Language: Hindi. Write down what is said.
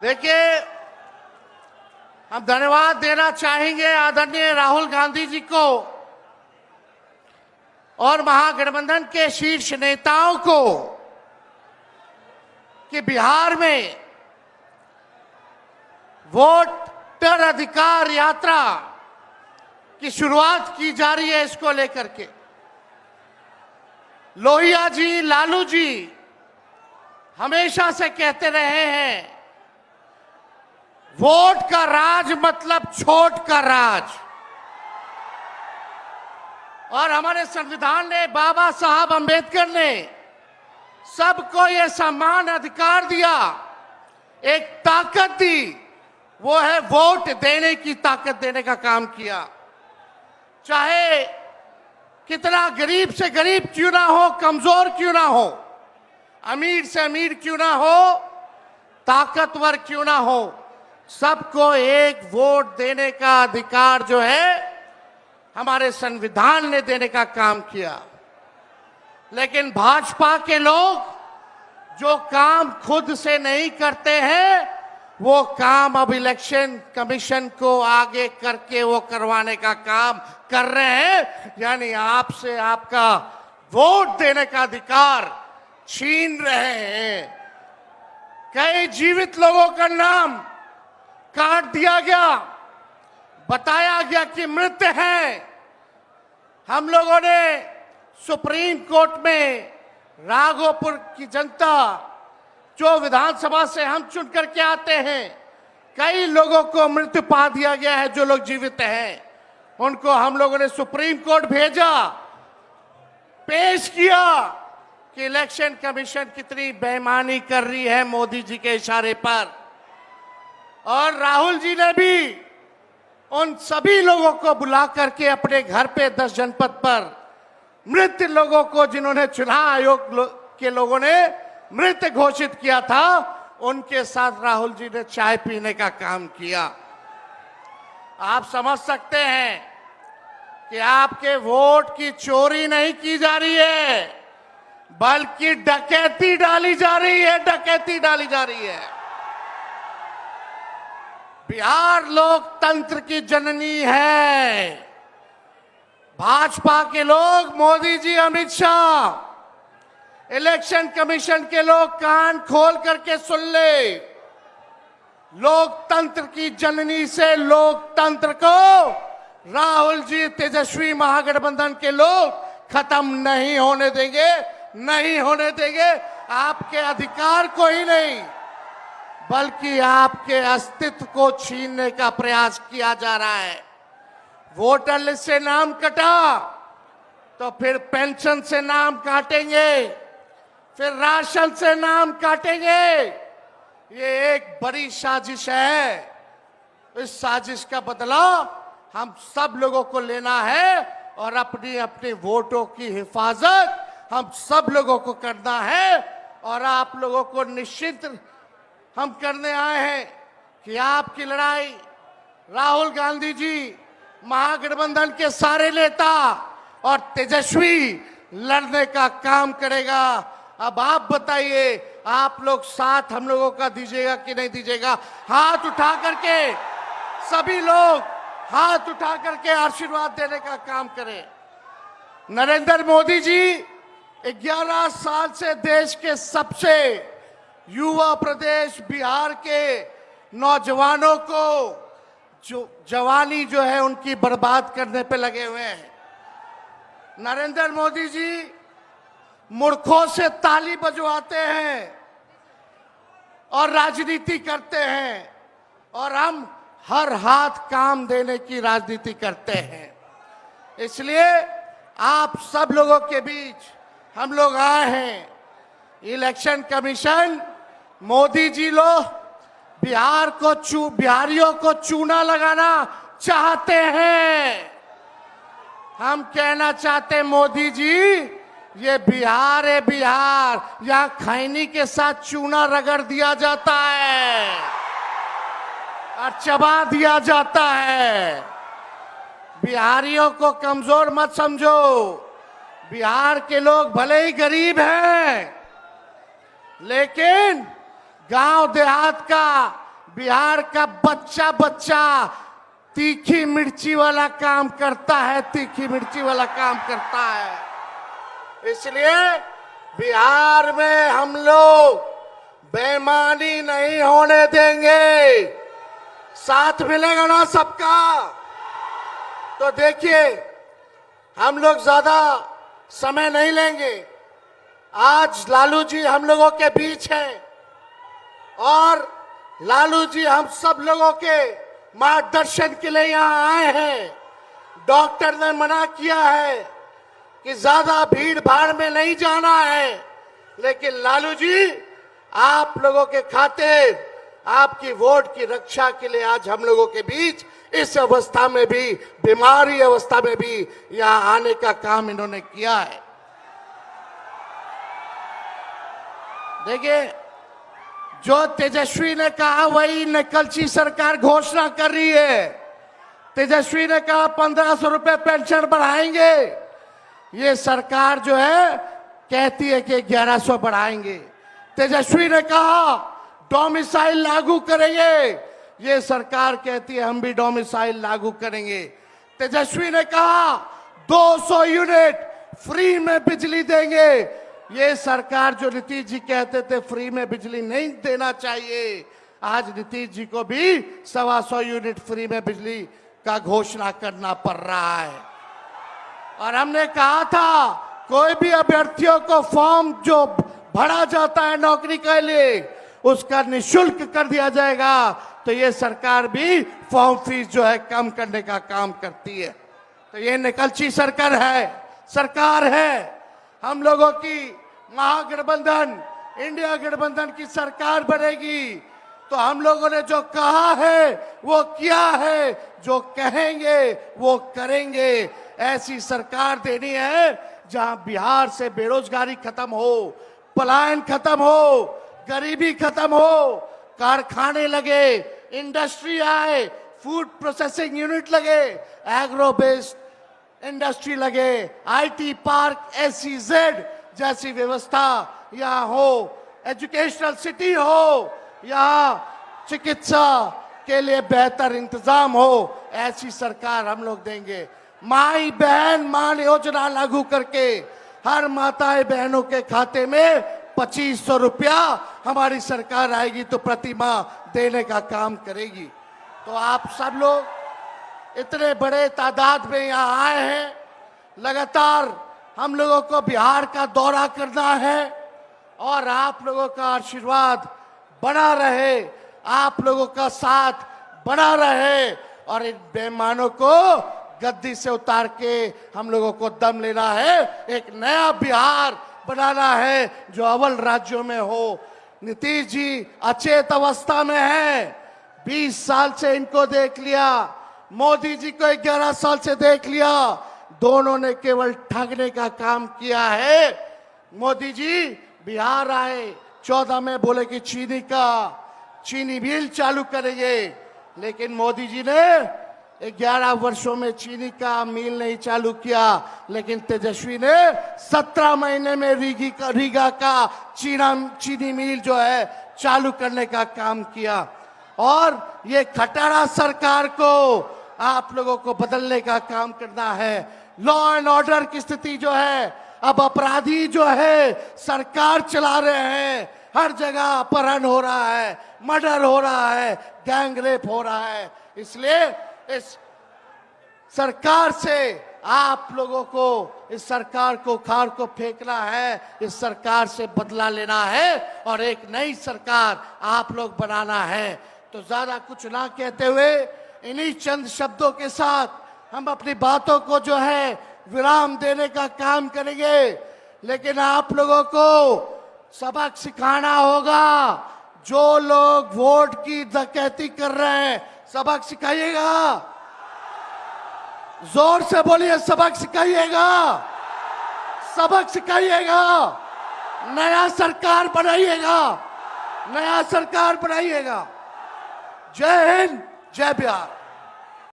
देखिए, हम धन्यवाद देना चाहेंगे आदरणीय राहुल गांधी जी को और महागठबंधन के शीर्ष नेताओं को कि बिहार में वोटर अधिकार यात्रा की शुरुआत की जा रही है। इसको लेकर के लोहिया जी, लालू जी हमेशा से कहते रहे हैं, वोट का राज मतलब छोट का राज। और हमारे संविधान ने, बाबा साहब अंबेडकर ने सबको यह समान अधिकार दिया, एक ताकत दी, वो है वोट देने की ताकत देने का काम किया। चाहे कितना गरीब से गरीब क्यों ना हो, कमजोर क्यों ना हो, अमीर से अमीर क्यों ना हो, ताकतवर क्यों ना हो, सबको एक वोट देने का अधिकार जो है हमारे संविधान ने देने का काम किया। लेकिन भाजपा के लोग जो काम खुद से नहीं करते हैं, वो काम अब इलेक्शन कमीशन को आगे करके वो करवाने का काम कर रहे हैं। यानी आपसे आपका वोट देने का अधिकार छीन रहे हैं। कई जीवित लोगों का नाम काट दिया गया, बताया गया कि मृत हैं। हम लोगों ने सुप्रीम कोर्ट में राघोपुर की जनता, जो विधानसभा से हम चुन करके आते हैं, कई लोगों को मृत्यु पा दिया गया है। जो लोग जीवित हैं उनको हम लोगों ने सुप्रीम कोर्ट भेजा, पेश किया कि इलेक्शन कमीशन कितनी बेईमानी कर रही है मोदी जी के इशारे पर। और राहुल जी ने भी उन सभी लोगों को बुला करके अपने घर पे 10 जनपद पर मृत लोगों को, जिन्होंने चुनाव आयोग के लोगों ने मृत घोषित किया था, उनके साथ राहुल जी ने चाय पीने का काम किया। आप समझ सकते हैं कि आपके वोट की चोरी नहीं की जा रही है, बल्कि डकैती डाली जा रही है, डकैती डाली जा रही है। बिहार लोकतंत्र की जननी है। भाजपा के लोग, मोदी जी, अमित शाह, इलेक्शन कमीशन के लोग कान खोल करके सुन ले। लोकतंत्र की जननी से लोकतंत्र को राहुल जी, तेजस्वी महागठबंधन के लोग खत्म नहीं होने देंगे, नहीं होने देंगे। आपके अधिकार को ही नहीं, बल्कि आपके अस्तित्व को छीनने का प्रयास किया जा रहा है। वोटर लिस्ट से नाम कटा तो फिर पेंशन से नाम काटेंगे, फिर राशन से नाम काटेंगे। ये एक बड़ी साजिश है। इस साजिश का बदला हम सब लोगों को लेना है और अपनी अपनी वोटों की हिफाजत हम सब लोगों को करना है। और आप लोगों को निश्चित हम करने आए हैं कि आपकी लड़ाई राहुल गांधी जी, महागठबंधन के सारे नेता और तेजस्वी लड़ने का काम करेगा। अब आप बताइए, आप लोग साथ हम लोगों का दीजिएगा कि नहीं दीजिएगा? हाथ उठा करके सभी लोग हाथ उठा करके आशीर्वाद देने का काम करें। नरेंद्र मोदी जी 11 साल से देश के सबसे युवा प्रदेश बिहार के नौजवानों को जो जवानी जो है उनकी बर्बाद करने पे लगे हुए हैं। नरेंद्र मोदी जी मूर्खों से ताली बजवाते हैं और राजनीति करते हैं, और हम हर हाथ काम देने की राजनीति करते हैं। इसलिए आप सब लोगों के बीच हम लोग आए हैं। इलेक्शन कमीशन, मोदी जी लोग बिहारियों को चूना लगाना चाहते हैं। हम कहना चाहते हैं, मोदी जी, ये बिहार है, बिहार, यहाँ खैनी के साथ चूना रगड़ दिया जाता है और चबा दिया जाता है। बिहारियों को कमजोर मत समझो। बिहार के लोग भले ही गरीब हैं, लेकिन गांव देहात का बिहार का बच्चा बच्चा तीखी मिर्ची वाला काम करता है, तीखी मिर्ची वाला काम करता है। इसलिए बिहार में हम लोग बेईमानी नहीं होने देंगे। साथ मिलेगा ना सबका? तो देखिए, हम लोग ज्यादा समय नहीं लेंगे। आज लालू जी हम लोगों के बीच हैं और लालू जी हम सब लोगों के मार्गदर्शन के लिए यहां आए हैं। डॉक्टर ने मना किया है कि ज्यादा भीड़ भाड़ में नहीं जाना है, लेकिन लालू जी आप लोगों के खातिर, आपकी वोट की रक्षा के लिए आज हम लोगों के बीच इस अवस्था में भी, बीमारी अवस्था में भी यहां आने का काम इन्होंने किया है। देखिए, जो तेजस्वी ने कहा वही निकलची सरकार घोषणा कर रही है। तेजस्वी ने कहा 1500 रुपए पेंशन बढ़ाएंगे, ये सरकार जो है कहती है कि 1100 बढ़ाएंगे। तेजस्वी ने कहा डोमिसाइल लागू करेंगे, ये सरकार कहती है हम भी डोमिसाइल लागू करेंगे। तेजस्वी ने कहा 200 यूनिट फ्री में बिजली देंगे, ये सरकार जो नीतीश जी कहते थे फ्री में बिजली नहीं देना चाहिए, आज नीतीश जी को भी 125 यूनिट फ्री में बिजली का घोषणा करना पड़ रहा है। और हमने कहा था कोई भी अभ्यर्थियों को फॉर्म जो भरा जाता है नौकरी के लिए उसका निःशुल्क कर दिया जाएगा, तो ये सरकार भी फॉर्म फीस जो है कम करने का काम करती है। तो ये निकलची सरकार है। हम लोगों की महागठबंधन, इंडिया गठबंधन की सरकार बनेगी तो हम लोगों ने जो कहा है वो किया है, जो कहेंगे वो करेंगे। ऐसी सरकार देनी है जहां बिहार से बेरोजगारी खत्म हो, पलायन खत्म हो, गरीबी खत्म हो, कारखाने लगे, इंडस्ट्री आए, फूड प्रोसेसिंग यूनिट लगे, एग्रो बेस्ड इंडस्ट्री लगे, आईटी पार्क, SEZ जैसी व्यवस्था यहाँ हो, एजुकेशनल सिटी हो, यहाँ चिकित्सा के लिए बेहतर इंतजाम हो, ऐसी सरकार हम लोग देंगे। माई बहन मान योजना लागू करके हर माताएं बहनों के खाते में 2500 रुपया हमारी सरकार आएगी तो प्रति माह देने का काम करेगी। तो आप सब लोग इतने बड़े तादाद में यहाँ आए हैं, लगातार हम लोगों को बिहार का दौरा करना है और आप लोगों का आशीर्वाद बना रहे, आप लोगों का साथ बना रहे और इन बेईमानों को गद्दी से उतार के हम लोगों को दम लेना है, एक नया बिहार बनाना है जो अव्वल राज्यों में हो। नीतीश जी अचेत अवस्था में है, 20 साल से इनको देख लिया, मोदी जी को 11 साल से देख लिया, दोनों ने केवल ठगने का काम किया है। मोदी जी बिहार आए, 14 में बोले कि चीनी मिल चालू करेंगे, लेकिन मोदी जी ने 11 वर्षों में चीनी का मिल नहीं चालू किया, लेकिन तेजस्वी ने 17 महीने में रीगा का चीनी मिल जो है चालू करने का काम किया। और ये खटारा सरकार को आप लोगों को बदलने का काम करना है। लॉ एंड ऑर्डर की स्थिति जो है, अब अपराधी जो है सरकार चला रहे हैं, हर जगह अपहरण हो रहा है, मर्डर हो रहा है, गैंग रेप हो रहा है। इसलिए इस सरकार से आप लोगों को, इस सरकार को खार को फेंकना है, इस सरकार से बदला लेना है और एक नई सरकार आप लोग बनाना है। तो ज्यादा कुछ ना कहते हुए इन्हीं चंद शब्दों के साथ हम अपनी बातों को जो है विराम देने का काम करेंगे, लेकिन आप लोगों को सबक सिखाना होगा। जो लोग वोट की डकैती कर रहे हैं सबक सिखाइएगा, जोर से बोलिए, सबक सिखाइएगा, सबक सिखाइएगा, नया सरकार बनाइएगा, नया सरकार बनाइएगा। जय हिंद, जय बिहार।